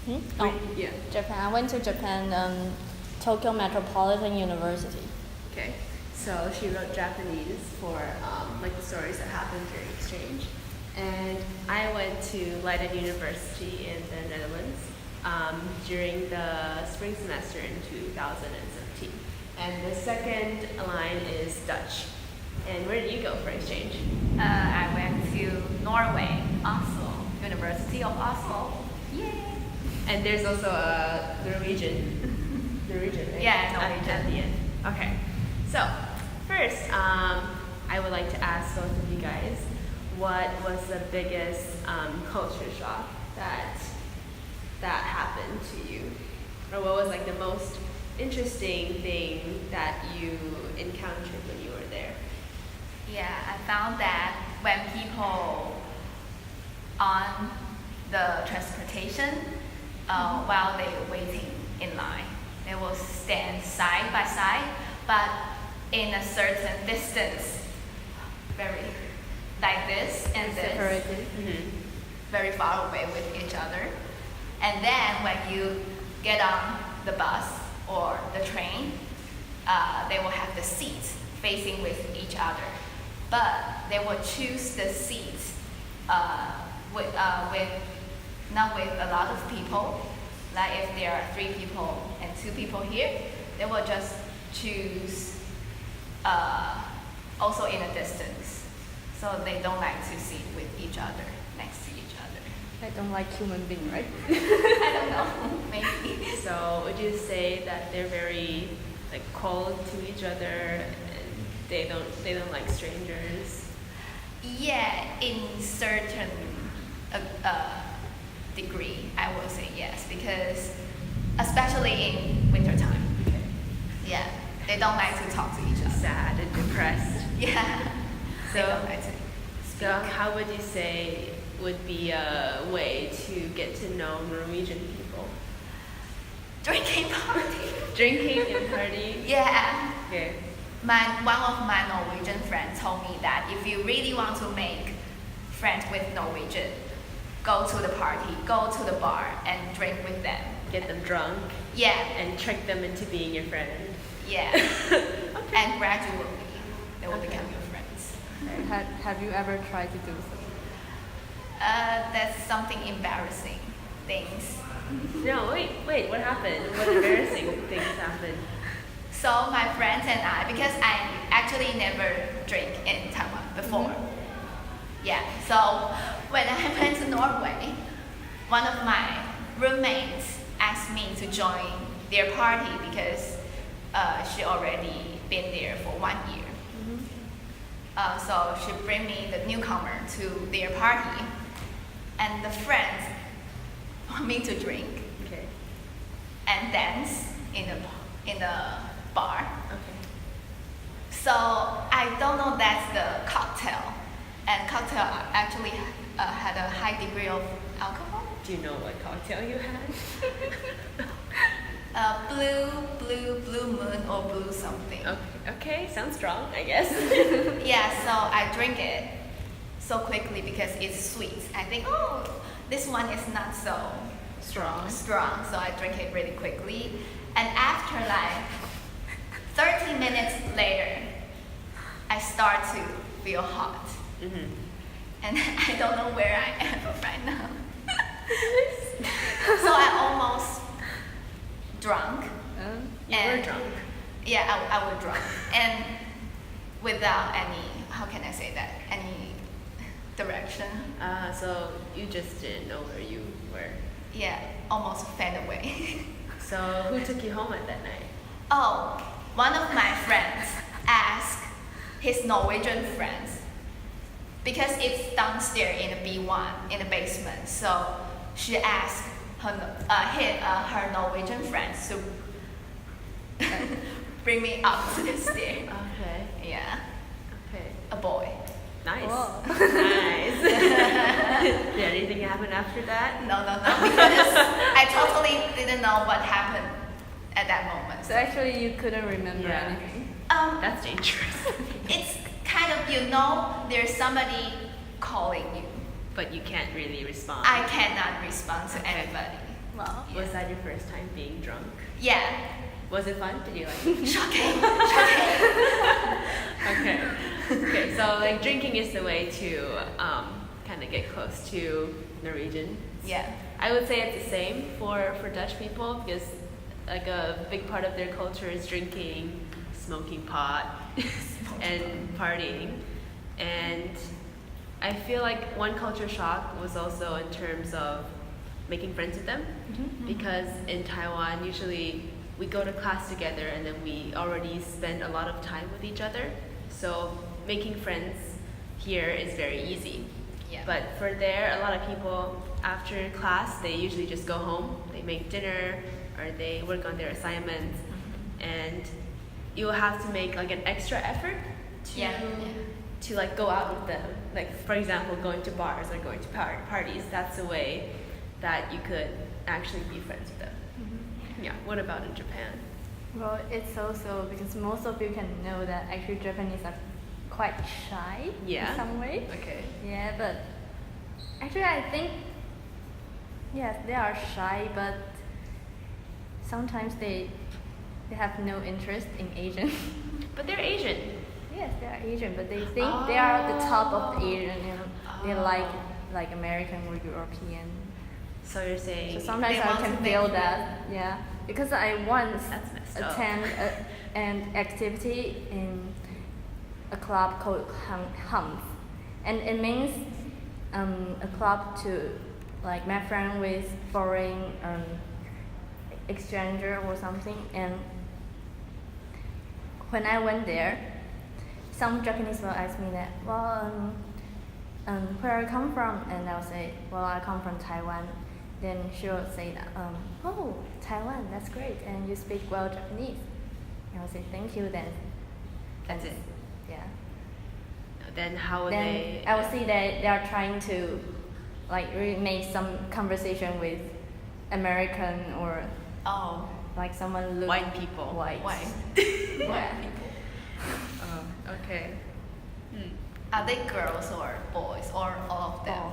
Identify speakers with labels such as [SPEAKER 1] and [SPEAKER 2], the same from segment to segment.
[SPEAKER 1] Oh,
[SPEAKER 2] Yeah.
[SPEAKER 1] Japan. I went to Japan, Tokyo Metropolitan University.
[SPEAKER 2] Okay. So she wrote Japanese for like the stories that happened during exchange. And I went to Leiden University in the Netherlands during the spring semester in 2017. And the second line is Dutch. And where did you go for exchange?
[SPEAKER 3] I went to Norway, Oslo, University of Oslo. Yay!
[SPEAKER 2] And there's also a Norwegian. Norwegian, right?
[SPEAKER 3] Yeah,
[SPEAKER 2] At
[SPEAKER 3] Norwegian.
[SPEAKER 2] the end. Okay. So, first, I would like to ask both of you guys, what was the biggest culture shock that happened to you? Or what was like the most interesting thing that you encountered when you were there?
[SPEAKER 3] Yeah, I found that when people on the transportation, while they're waiting in line, they will stand side by side, but in a certain distance, very like this and this,
[SPEAKER 1] Separated.
[SPEAKER 3] very far away with each other. And then when you get on the bus or the train, they will have the seats facing with each other. But they will choose the seats with not with a lot of people. Like if there are 3 people and 2 people here, they will just choose also in a distance. So they don't like to sit with each other, next to each other.
[SPEAKER 1] I don't like human being, right?
[SPEAKER 3] I don't know, maybe.
[SPEAKER 2] So would you say that they're very like cold to each other and they don't like strangers?
[SPEAKER 3] Yeah, in certain degree, I will say yes, because especially in winter time,
[SPEAKER 2] Okay.
[SPEAKER 3] yeah, they don't like to talk to each other.
[SPEAKER 2] Sad and depressed.
[SPEAKER 3] Yeah, they
[SPEAKER 2] So-
[SPEAKER 3] don't like to.
[SPEAKER 2] So how would you say would be a way to get to know Norwegian people?
[SPEAKER 3] Drinking party.
[SPEAKER 2] Drinking and party?
[SPEAKER 3] Yeah,
[SPEAKER 2] Okay.
[SPEAKER 3] one of my Norwegian friends told me that if you really want to make friends with Norwegian, go to the party, go to the bar, and drink with them.
[SPEAKER 2] Get them drunk
[SPEAKER 3] Yeah,
[SPEAKER 2] and trick them into being your friend.
[SPEAKER 3] yeah, and gradually they will become your friends.
[SPEAKER 1] Have you ever tried to do so?
[SPEAKER 3] That's something embarrassing things.
[SPEAKER 2] No, wait, what happened? What embarrassing things happened?
[SPEAKER 3] So my friends and I, because I actually never drink in Taiwan before. Yeah, so when I went to Norway, one of my roommates asked me to join their party because she already been there for 1 year. So she bring me the newcomer to their party, and the friends want me to drink
[SPEAKER 2] Okay.
[SPEAKER 3] and dance in the bar.
[SPEAKER 2] Okay.
[SPEAKER 3] So I don't know that's the cocktail, and cocktail actually had a high degree of alcohol.
[SPEAKER 2] Do you know what cocktail you had?
[SPEAKER 3] Blue moon or blue something.
[SPEAKER 2] Okay, sounds strong, I guess.
[SPEAKER 3] Yeah, so I drink it so quickly because it's sweet. I think, oh, this one is not so
[SPEAKER 2] Strong.
[SPEAKER 3] so I drink it really quickly. And after like 30 minutes later, I start to feel hot.
[SPEAKER 2] Mm-hmm.
[SPEAKER 3] And I don't know where I am right now. So I almost drunk.
[SPEAKER 2] You were
[SPEAKER 3] And-
[SPEAKER 2] drunk.
[SPEAKER 3] Yeah, I was drunk. And without any, how can I say that, any direction.
[SPEAKER 2] So you just didn't know where you were.
[SPEAKER 3] Yeah, almost fed away.
[SPEAKER 2] So who took you home at that night?
[SPEAKER 3] Oh, one of my friends asked his Norwegian friends, because it's downstairs in the B1 in the basement. So she asked her Norwegian friends to bring me up to the stair.
[SPEAKER 2] Okay.
[SPEAKER 3] Yeah,
[SPEAKER 2] Okay.
[SPEAKER 3] a boy.
[SPEAKER 2] Nice.
[SPEAKER 1] Whoa.
[SPEAKER 2] Nice. Did anything happen after that?
[SPEAKER 3] No, because I totally didn't know what happened at that moment.
[SPEAKER 1] So actually, you couldn't remember
[SPEAKER 2] Yeah.
[SPEAKER 1] anything.
[SPEAKER 2] That's dangerous.
[SPEAKER 3] It's kind of, there's somebody calling you.
[SPEAKER 2] But you can't really respond.
[SPEAKER 3] I cannot respond to
[SPEAKER 2] Okay.
[SPEAKER 3] anybody.
[SPEAKER 1] Wow.
[SPEAKER 2] Was that your first time being drunk?
[SPEAKER 3] Yeah.
[SPEAKER 2] Was it fun? Did you like?
[SPEAKER 3] Shocking.
[SPEAKER 2] Okay. Okay. So like drinking is the way to kind of get close to Norwegians.
[SPEAKER 3] Yeah.
[SPEAKER 2] I would say it's the same for Dutch people because like a big part of their culture is drinking, smoking pot, and partying. And I feel like one culture shock was also in terms of making friends with them because in Taiwan usually we go to class together and then we already spend a lot of time with each other. So making friends here is very easy.
[SPEAKER 3] Yeah.
[SPEAKER 2] But for there, a lot of people after class, they usually just go home, they make dinner, or they work on their assignments, and you will have to make like an extra effort to to like go out with them. Like for example, going to bars or going to parties. That's a way that you could actually be friends with them. Yeah. What about in Japan?
[SPEAKER 1] Well, it's also because most of you can know that actually Japanese are quite shy
[SPEAKER 2] Yeah.
[SPEAKER 1] in some way.
[SPEAKER 2] Okay.
[SPEAKER 1] Yeah, but actually I think yes, they are shy, but sometimes they have no interest in Asian.
[SPEAKER 2] But they're Asian.
[SPEAKER 1] Yes, they are Asian, but they think they are the top of Asian. You know, they like American or European.
[SPEAKER 2] So you're saying
[SPEAKER 1] So sometimes
[SPEAKER 3] They
[SPEAKER 1] I
[SPEAKER 3] want
[SPEAKER 1] can
[SPEAKER 3] to
[SPEAKER 1] feel
[SPEAKER 3] make
[SPEAKER 1] that, yeah. Because I once
[SPEAKER 2] That's messed up.
[SPEAKER 1] attend an activity in a club called Hums, and it means a club to like make friends with foreign exchanger or something. And when I went there, some Japanese will ask me that, well, where I come from, and I'll say, well, I come from Taiwan. Then she'll say that, oh, Taiwan, that's great, and you speak well Japanese. And I'll say, thank you, then.
[SPEAKER 2] That's it.
[SPEAKER 1] Yeah.
[SPEAKER 2] Then how would
[SPEAKER 1] Then
[SPEAKER 2] they?
[SPEAKER 1] I will see that they are trying to, like, really make some conversation with American or
[SPEAKER 3] Oh.
[SPEAKER 1] like someone look
[SPEAKER 2] White people.
[SPEAKER 1] White.
[SPEAKER 3] White.
[SPEAKER 1] Yeah.
[SPEAKER 2] Oh, okay.
[SPEAKER 3] Are they girls or boys or all of them?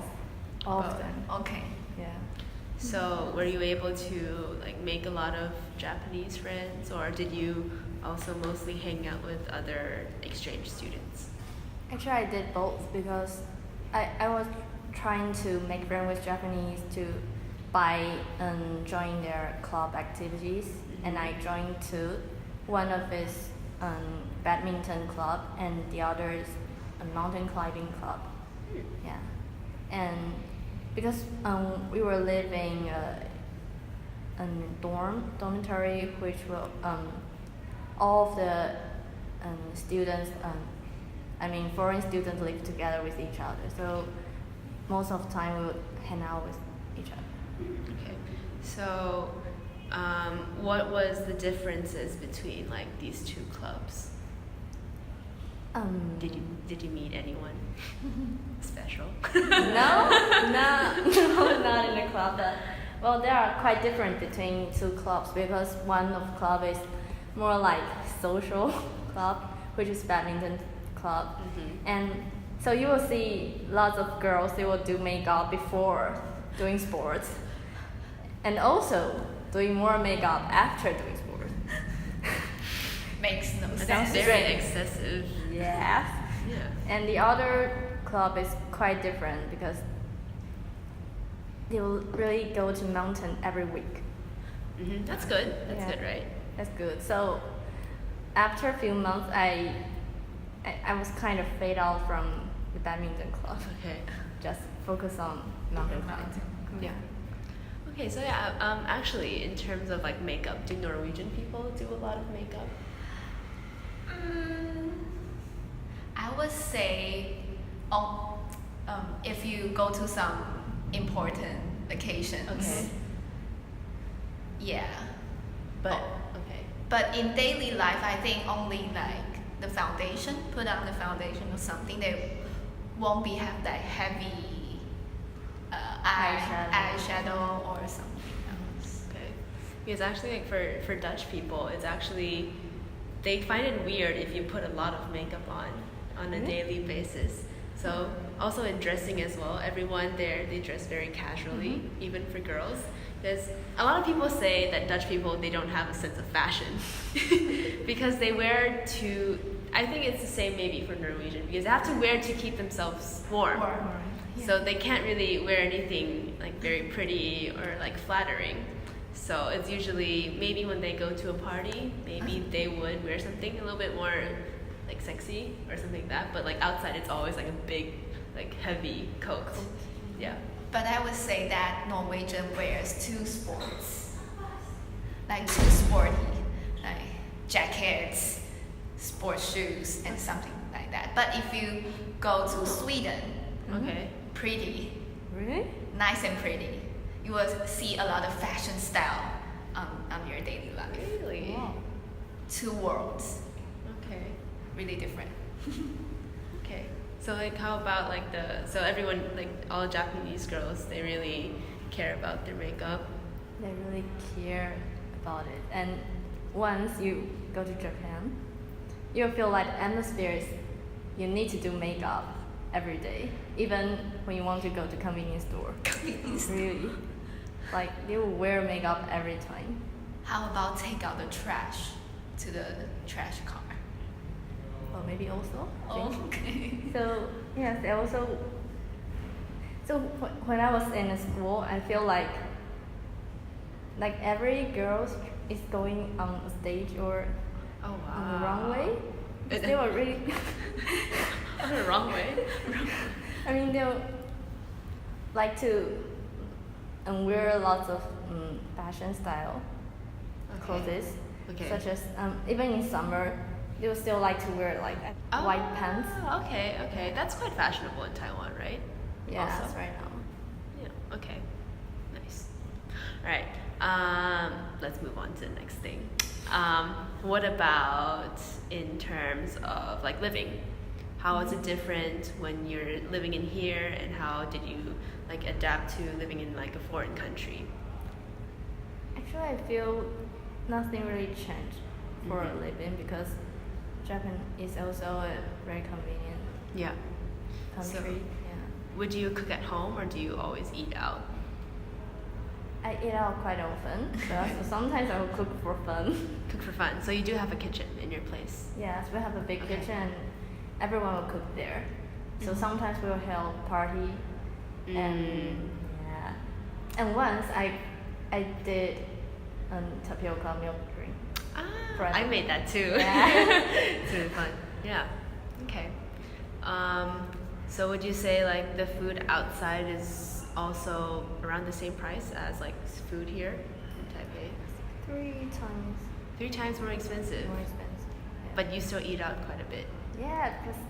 [SPEAKER 1] All
[SPEAKER 2] Both.
[SPEAKER 1] of them.
[SPEAKER 3] Okay.
[SPEAKER 1] Yeah.
[SPEAKER 2] So were you able to like make a lot of Japanese friends, or did you also mostly hang out with other exchange students?
[SPEAKER 1] Actually, I did both because I was trying to make friends with Japanese by joining their club activities, and I joined two. One of is badminton club, and the other is a mountain climbing club. Yeah, and because we were living in a dormitory, which will all of the students, foreign students live together with each other. So most of the time we would hang out with each other.
[SPEAKER 2] Okay. So what was the differences between like these two clubs? Did you meet anyone special?
[SPEAKER 1] No, not in the club. But well, they are quite different between two clubs because one of club is more like social club, which is badminton club, and so you will see lots of girls. They will do makeup before doing sports, and also doing more makeup after doing sports.
[SPEAKER 3] Makes no
[SPEAKER 2] That's
[SPEAKER 3] sense.
[SPEAKER 2] very excessive.
[SPEAKER 1] Yes.
[SPEAKER 2] Yeah.
[SPEAKER 1] And the other club is quite different because they will really go to mountain every week.
[SPEAKER 2] That's good. That's
[SPEAKER 1] Yeah.
[SPEAKER 2] good, right?
[SPEAKER 1] That's good. So after a few months, I was kind of fade out from the badminton club.
[SPEAKER 2] Okay.
[SPEAKER 1] Just focus on mountain climbing.
[SPEAKER 2] Yeah. Okay, so yeah, actually, in terms of like makeup, do Norwegian people do a lot of makeup?
[SPEAKER 3] I would say, if you go to some important vacations.
[SPEAKER 2] Okay.
[SPEAKER 3] Yeah.
[SPEAKER 2] But
[SPEAKER 3] Oh.
[SPEAKER 2] okay.
[SPEAKER 3] But in daily life, I think only like the foundation, put on the foundation or something. They won't be have that heavy eyeshadow or something else.
[SPEAKER 2] Okay. Because actually, like for Dutch people, it's actually they find it weird if you put a lot of makeup on a daily basis. So also in dressing as well, everyone there they dress very casually, even for girls. Because a lot of people say that Dutch people, they don't have a sense of fashion because they wear to, I think it's the same maybe for Norwegian, because they have to wear to keep themselves warm. So they can't really wear anything like very pretty or like flattering. So it's usually maybe when they go to a party, maybe they would wear something a little bit more like sexy or something like that. But like outside, it's always like a big, like heavy coat. Yeah.
[SPEAKER 3] But I would say that Norwegian wears too sports, like too sporty, like jackets, sports shoes, and something like that. But if you go to Sweden,
[SPEAKER 2] Okay.
[SPEAKER 3] pretty,
[SPEAKER 1] Really?
[SPEAKER 3] nice and pretty, you will see a lot of fashion style on your daily life.
[SPEAKER 2] Really?
[SPEAKER 1] Wow.
[SPEAKER 3] Two worlds,
[SPEAKER 2] Okay.
[SPEAKER 3] really different.
[SPEAKER 2] Okay. So like how about like so everyone, like all Japanese girls, they really care about their makeup.
[SPEAKER 1] They really care about it. And once you go to Japan, you feel like the atmosphere is you need to do makeup every day, even when you want to go to convenience store. Really, like they will wear makeup every time.
[SPEAKER 3] How about take out the trash to the trash car?
[SPEAKER 1] Or maybe also. I
[SPEAKER 3] Oh,
[SPEAKER 1] think.
[SPEAKER 3] okay.
[SPEAKER 1] So yes, they also. So when I was in school, I feel like every girl is going on a stage or
[SPEAKER 2] Oh wow.
[SPEAKER 1] on the wrong way. They were really.
[SPEAKER 2] On the wrong way.
[SPEAKER 1] I mean, they would like to wear lots of fashion style clothes,
[SPEAKER 2] Okay.
[SPEAKER 1] such as even in summer, they would still like to wear like white pants.
[SPEAKER 2] Okay, okay. That's quite fashionable in Taiwan, right?
[SPEAKER 1] Yeah,
[SPEAKER 2] Also?
[SPEAKER 1] that's right now.
[SPEAKER 2] Yeah, okay. Nice. All right. Let's move on to the next thing. What about in terms of like living? How is it different when you're living in here, and how did you like adapt to living in like a foreign country?
[SPEAKER 1] Actually, I feel nothing really changed for
[SPEAKER 2] Mhm.
[SPEAKER 1] living because Japan is also a very convenient
[SPEAKER 2] Yeah.
[SPEAKER 1] country.
[SPEAKER 2] So-
[SPEAKER 1] Yeah.
[SPEAKER 2] Would you cook at home or do you always eat out?
[SPEAKER 1] I eat out quite often, so sometimes I will cook for fun.
[SPEAKER 2] Cook for fun. So you do have a kitchen in your place.
[SPEAKER 1] Yes, we have a big
[SPEAKER 2] Okay.
[SPEAKER 1] kitchen and everyone will cook there. So
[SPEAKER 2] Mhm.
[SPEAKER 1] sometimes we'll hold party and yeah. And once I did tapioca milk drink.
[SPEAKER 2] Ah, I made that too.
[SPEAKER 1] Yeah.
[SPEAKER 2] It's really fun. Yeah. Okay. So would you say like the food outside is also around the same price as like food here in Taipei?
[SPEAKER 1] 3 times
[SPEAKER 2] 3 times more expensive.
[SPEAKER 1] more expensive. Yeah.
[SPEAKER 2] But you still eat out quite a bit.
[SPEAKER 1] yeah, because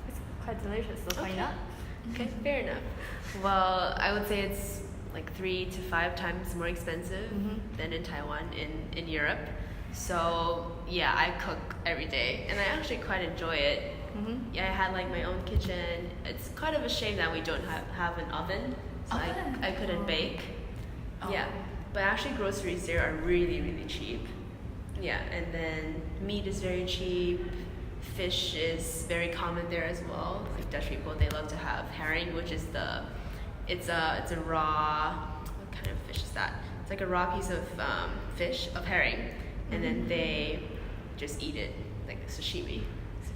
[SPEAKER 1] it's quite delicious, so why
[SPEAKER 2] Okay.
[SPEAKER 1] not?
[SPEAKER 2] Okay, fair enough. Well, I would say it's like 3 to 5 times more expensive
[SPEAKER 1] Mhm.
[SPEAKER 2] than in Taiwan in Europe. So yeah, I cook every day and I actually quite enjoy it.
[SPEAKER 1] Mm-hmm.
[SPEAKER 2] Yeah, I had like my own kitchen. It's kind of a shame that we don't have an oven, so
[SPEAKER 3] Oven?
[SPEAKER 2] I couldn't bake.
[SPEAKER 3] Oh.
[SPEAKER 2] Yeah, but actually groceries there are really really cheap. Yeah, and then meat is very cheap. Fish is very common there as well. Like Dutch people, they love to have herring, which is it's a raw. What kind of fish is that? It's like a raw piece of fish of herring, and then they just eat it like sashimi.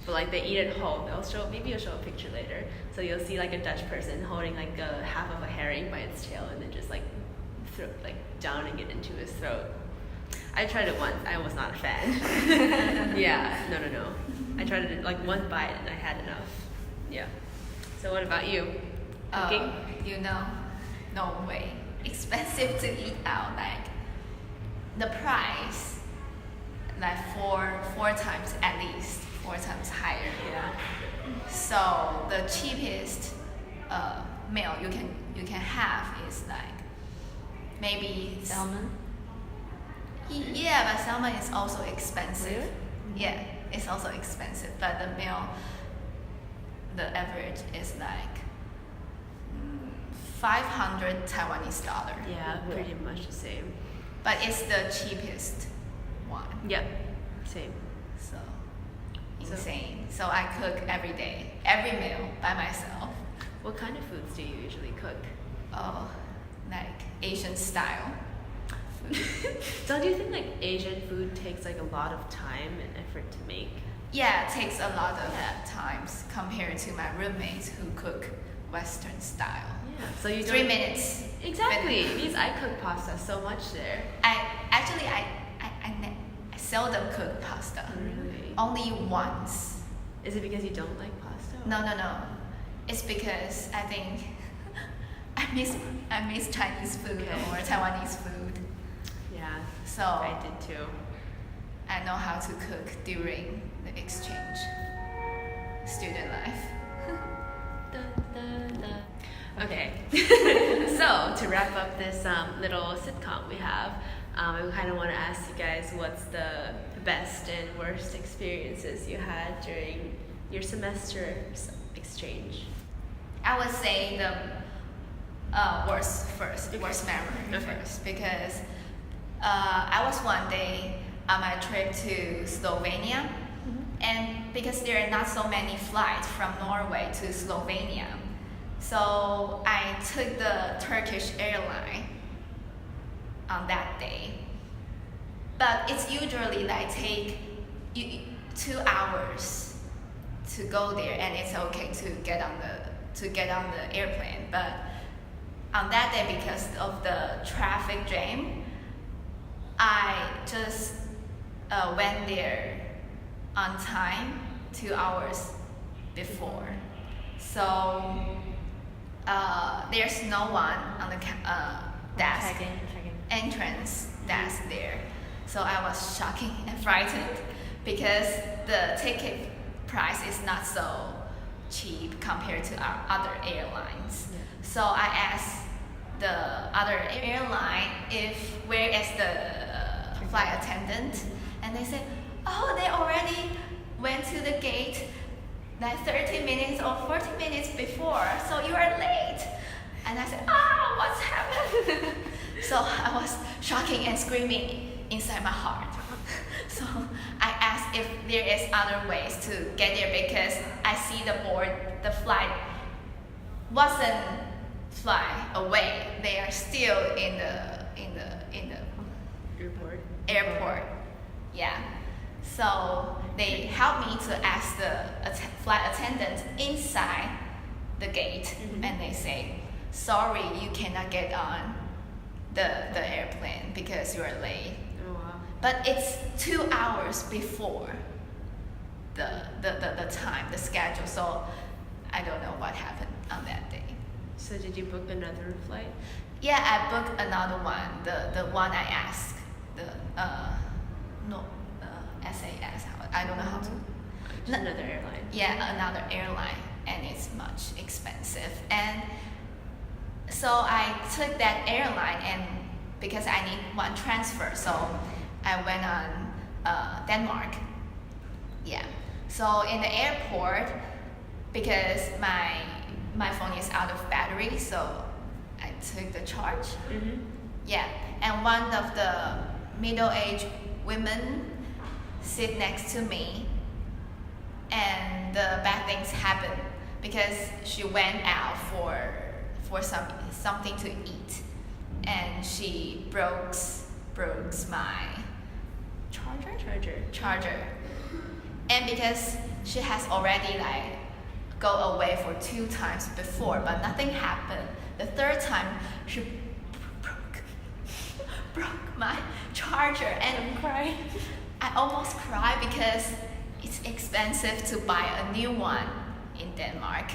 [SPEAKER 2] But like they eat it whole. Maybe I'll show a picture later. So you'll see like a Dutch person holding like a half of a herring by its tail and then just like downing it into his throat. I tried it once. I was not a fan. Yeah, no. I tried it like one bite and I had enough. Yeah. So what about you? Cooking?
[SPEAKER 3] You know, no way. Expensive to eat out. Like the price, like four times at least, 4 times higher.
[SPEAKER 2] Yeah.
[SPEAKER 3] So the cheapest meal you can have is like maybe
[SPEAKER 1] Salmon.
[SPEAKER 3] Yeah, but salmon is also expensive.
[SPEAKER 1] Really?
[SPEAKER 3] Yeah, it's also expensive. But the meal, the average is like 500 Taiwanese dollar.
[SPEAKER 2] Yeah, pretty much the same.
[SPEAKER 3] But it's the cheapest one.
[SPEAKER 2] Yep. Same.
[SPEAKER 3] So
[SPEAKER 2] So-
[SPEAKER 3] insane. So I cook every day, every meal by myself.
[SPEAKER 2] What kind of foods do you usually cook?
[SPEAKER 3] Oh, like Asian style.
[SPEAKER 2] Don't you think like Asian food takes like a lot of time and effort to make?
[SPEAKER 3] Yeah, it takes a lot of times compared to my roommates who cook Western style.
[SPEAKER 2] Yeah. So you
[SPEAKER 3] 3
[SPEAKER 2] don't-
[SPEAKER 3] minutes.
[SPEAKER 2] Exactly. Because I cook pasta so much there.
[SPEAKER 3] I seldom cook pasta.
[SPEAKER 2] Really?
[SPEAKER 3] Only once.
[SPEAKER 2] Is it because you don't like pasta?
[SPEAKER 3] No. It's because I think I miss Chinese food
[SPEAKER 2] Okay.
[SPEAKER 3] or Taiwanese food.
[SPEAKER 2] Yeah.
[SPEAKER 3] So
[SPEAKER 2] I did too.
[SPEAKER 3] I know how to cook during the exchange student life.
[SPEAKER 2] Okay. So to wrap up this little sitcom we have, I kind of want to ask you guys what's the best and worst experiences you had during your semester's exchange.
[SPEAKER 3] I would say the worst memory
[SPEAKER 2] Okay.
[SPEAKER 3] first, because I was one day on my trip to Slovenia, and because there are not so many flights from Norway to Slovenia, so I took the Turkish airline on that day. But it's usually like take 2 hours to go there, and it's okay to get on the airplane. But on that day, because of the traffic jam, I just went there on time 2 hours before. So there's no one on the desk,
[SPEAKER 1] Check-in.
[SPEAKER 3] entrance desk there. So I was shocking and frightened because the ticket price is not so cheap compared to our other airlines.
[SPEAKER 2] Yeah.
[SPEAKER 3] So I asked the other airline where is the flight attendant, and they said, oh, they already went to the gate like 30 minutes or 40 minutes before, so you are late. And I said, what's happened? So I was shocking and screaming inside my heart. So I asked if there is other ways to get there, because I see the flight wasn't fly away. They are still in the airport. Yeah. So they helped me to ask the flight attendant inside the gate, and they say, sorry, you cannot get on the airplane because you are late.
[SPEAKER 2] Oh wow.
[SPEAKER 3] But it's 2 hours before the time, the schedule. So I don't know what happened on that day.
[SPEAKER 2] So did you book another flight?
[SPEAKER 3] Yeah, I booked another one. The one I asked, SAS. I don't know how to.
[SPEAKER 2] Just another airline.
[SPEAKER 3] Yeah, another airline, and it's much expensive. And so I took that airline, and because I need one transfer, so I went on Denmark. Yeah. So in the airport, because my phone is out of battery, so I took the charge. Yeah. And one of the middle-aged women sit next to me, and the bad things happened because she went out for something to eat, and she broke my charger. And because she has already like go away for 2 times before, but nothing happened. The third time she broke my charger, and I'm crying. I almost cried because it's expensive to buy a new one in Denmark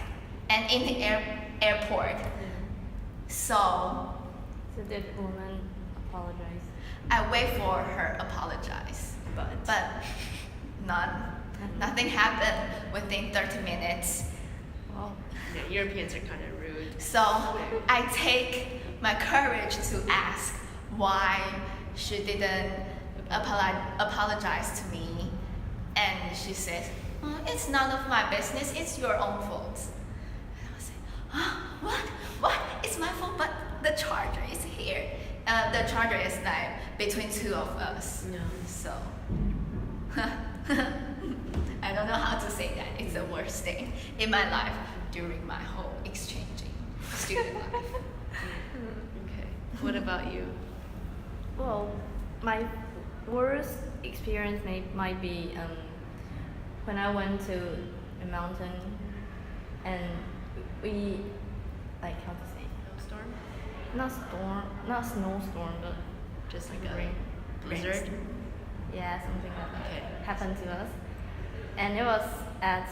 [SPEAKER 3] and in the airport. So
[SPEAKER 1] did woman apologize?
[SPEAKER 3] I wait for her apologize, but nothing happened within 30 minutes.
[SPEAKER 1] Well,
[SPEAKER 2] Yeah, Europeans are kind of rude.
[SPEAKER 3] So I take my courage to ask why she didn't apologize to me, and she says, it's none of my business, it's your own fault. And I was like, what? It's my fault, but the charger is here. The charger is like between 2 of us.
[SPEAKER 2] No.
[SPEAKER 3] So I don't know how to say that. It's the worst thing in my life during my whole exchanging student life.
[SPEAKER 2] Okay. What about you?
[SPEAKER 1] Well, my worst experience might be when I went to a mountain and we, like, how to say,
[SPEAKER 2] Snowstorm?
[SPEAKER 1] not snowstorm, but
[SPEAKER 2] Just like a
[SPEAKER 1] rain.
[SPEAKER 2] blizzard?
[SPEAKER 1] Yeah, something like that
[SPEAKER 2] Okay.
[SPEAKER 1] happened to us, and it was at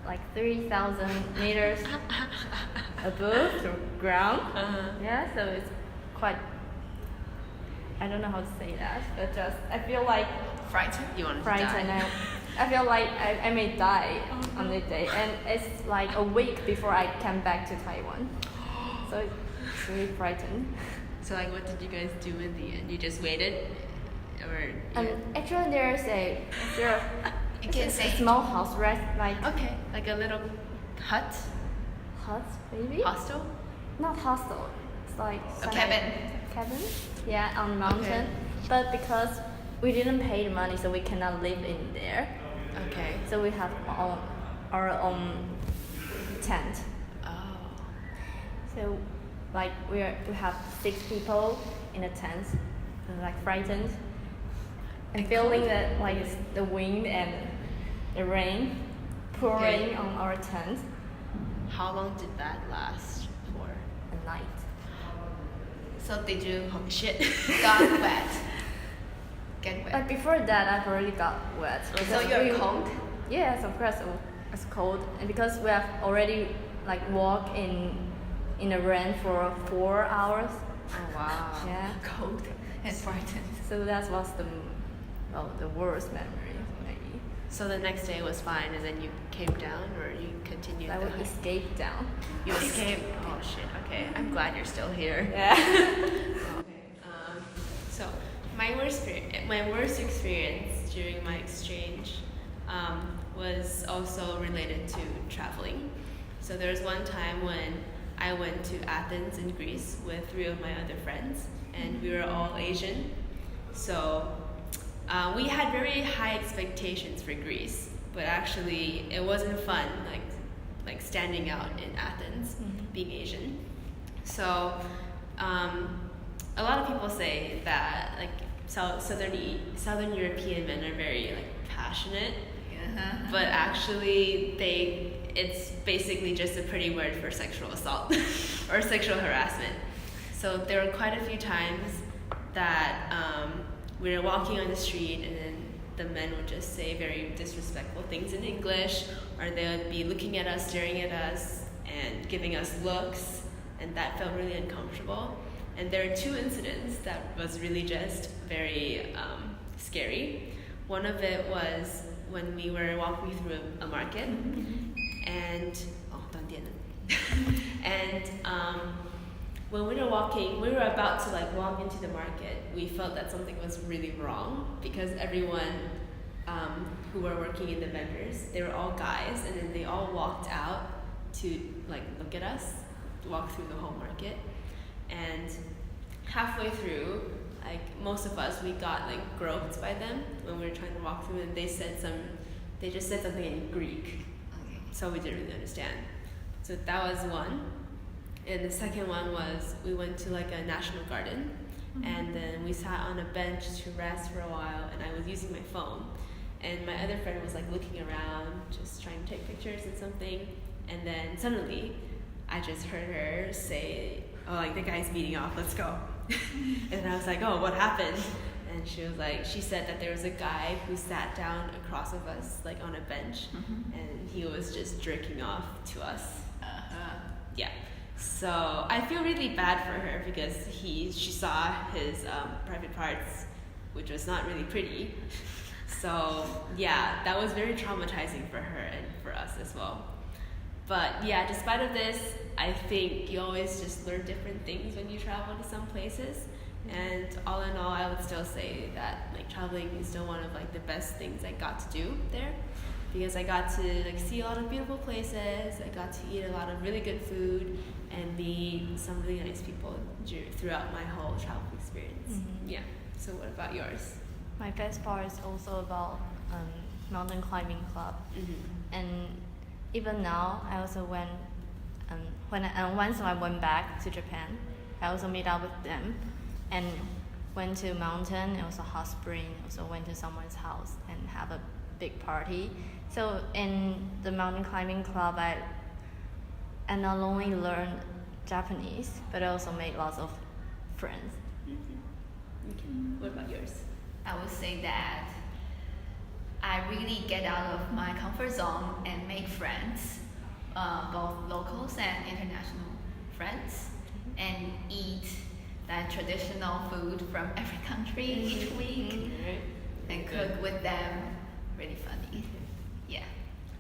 [SPEAKER 1] like 3,000 meters above the ground.
[SPEAKER 2] Uh-huh.
[SPEAKER 1] Yeah, so it's quite. I don't know how to say that, but just I feel like
[SPEAKER 3] Frightened?
[SPEAKER 2] You wanted to
[SPEAKER 1] frightened.
[SPEAKER 2] die?
[SPEAKER 1] I feel like I may die on the day, and it's like a week before I came back to Taiwan. So it's really frightened.
[SPEAKER 2] So like, what did you guys do in the end? You just waited, or?
[SPEAKER 1] Actually, there's a
[SPEAKER 3] You can say
[SPEAKER 1] small house, right? Like
[SPEAKER 2] Okay, like a little hut,
[SPEAKER 1] hut, maybe.
[SPEAKER 2] hostel.
[SPEAKER 1] Not hostel. It's like
[SPEAKER 3] a cabin.
[SPEAKER 1] cabin. Yeah, on the mountain.
[SPEAKER 2] Okay.
[SPEAKER 1] But because we didn't pay the money, so we cannot live in there.
[SPEAKER 2] Okay.
[SPEAKER 1] So we have our own tent.
[SPEAKER 2] Oh.
[SPEAKER 1] So like we have 6 people in a tent, like frightened, and feeling that like it's the wind and the rain pouring
[SPEAKER 2] Okay.
[SPEAKER 1] on our tent
[SPEAKER 2] How long did that last for?
[SPEAKER 1] at night.
[SPEAKER 3] So did you
[SPEAKER 2] Holy shit.
[SPEAKER 3] got wet? Get wet.
[SPEAKER 1] But before that, I've already got wet.
[SPEAKER 3] So
[SPEAKER 1] because
[SPEAKER 3] you're
[SPEAKER 1] we-
[SPEAKER 3] cold?
[SPEAKER 1] Yes, of course, it's cold, and because we have already like walked in the rain for 4 hours.
[SPEAKER 2] Oh wow.
[SPEAKER 1] Yeah.
[SPEAKER 3] Cold and frightened.
[SPEAKER 1] So that was the worst memory maybe.
[SPEAKER 2] So the next day was fine, and then you came down, or you continued
[SPEAKER 1] I
[SPEAKER 2] the
[SPEAKER 1] would
[SPEAKER 2] hike?
[SPEAKER 1] escape down.
[SPEAKER 2] You escaped. Oh shit. Okay, I'm glad you're still here.
[SPEAKER 1] Yeah.
[SPEAKER 2] So my worst experience during my exchange was also related to traveling. So there was one time when I went to Athens in Greece with 3 of my other friends, and we were all Asian. So we had very high expectations for Greece, but actually it wasn't fun, like standing out in Athens, being Asian. So a lot of people say that like Southern European men are very like passionate, but actually it's basically just a pretty word for sexual assault or sexual harassment. So there were quite a few times that we were walking on the street, and then the men would just say very disrespectful things in English, or they would be looking at us, staring at us, and giving us looks, and that felt really uncomfortable. And there were 2 incidents that was really just very scary. One of it was when we were walking through a market, and and when we were walking, we were about to like walk into the market. We felt that something was really wrong because everyone who were working in the vendors, they were all guys, and then they all walked out to like look at us, walk through the whole market, and halfway through, like most of us, we got like groped by them when we were trying to walk through, and they just said something in Greek, so we didn't really understand. So that was one. And the second one was we went to like a national garden, and then we sat on a bench to rest for a while, and I was using my phone, and my other friend was like looking around, just trying to take pictures and something, and then suddenly I just heard her say, "Oh, like the guy's beating off, let's go." And I was like, "Oh, what happened?" And she said that there was a guy who sat down across of us, like on a bench, and he was just jerking off to us. Yeah. So I feel really bad for her because she saw his private parts, which was not really pretty. So yeah, that was very traumatizing for her and for us as well. But yeah, despite of this, I think you always just learn different things when you travel to some places. And all in all, I would still say that like traveling is still one of like the best things I got to do there, because I got to like see a lot of beautiful places. I got to eat a lot of really good food and meet some really nice people throughout my whole travel experience. Yeah. So what about yours?
[SPEAKER 1] My best part is also about mountain climbing club, and even now I also went once I went back to Japan, I also meet up with them, and went to mountain. It was a hot spring. Also went to someone's house and have a big party. So in the mountain climbing club, I not only learned Japanese, but I also made lots of friends.
[SPEAKER 2] Okay. What about yours?
[SPEAKER 3] I would say that I really get out of my comfort zone and make friends, both locals and international friends, and eat that traditional food from every country each week, and cook with them. Really funny. Yeah.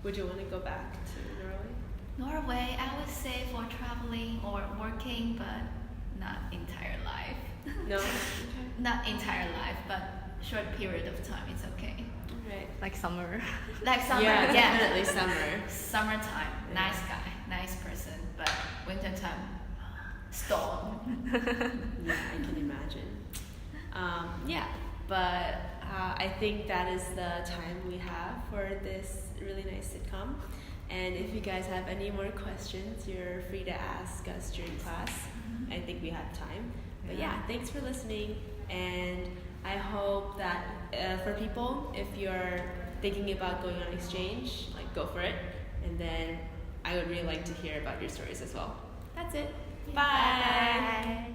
[SPEAKER 2] Would you want to go back to Norway?
[SPEAKER 3] Norway, I would say for traveling or working, but not entire life.
[SPEAKER 2] No?
[SPEAKER 3] Not entire life, but short period of time, it's okay.
[SPEAKER 2] Right.
[SPEAKER 1] Like summer.
[SPEAKER 3] Like summer,
[SPEAKER 2] Yeah,
[SPEAKER 3] yeah.
[SPEAKER 2] definitely summer.
[SPEAKER 3] Summertime, nice guy, nice person, but wintertime, storm.
[SPEAKER 2] Yeah, I can imagine. Yeah, but I think that is the time we have for this really nice sitcom. And if you guys have any more questions, you're free to ask us during class. I think we have time. But yeah, thanks for listening. And I hope that for people, if you're thinking about going on exchange, like go for it. And then I would really like to hear about your stories as well. That's it. Bye.
[SPEAKER 3] Bye.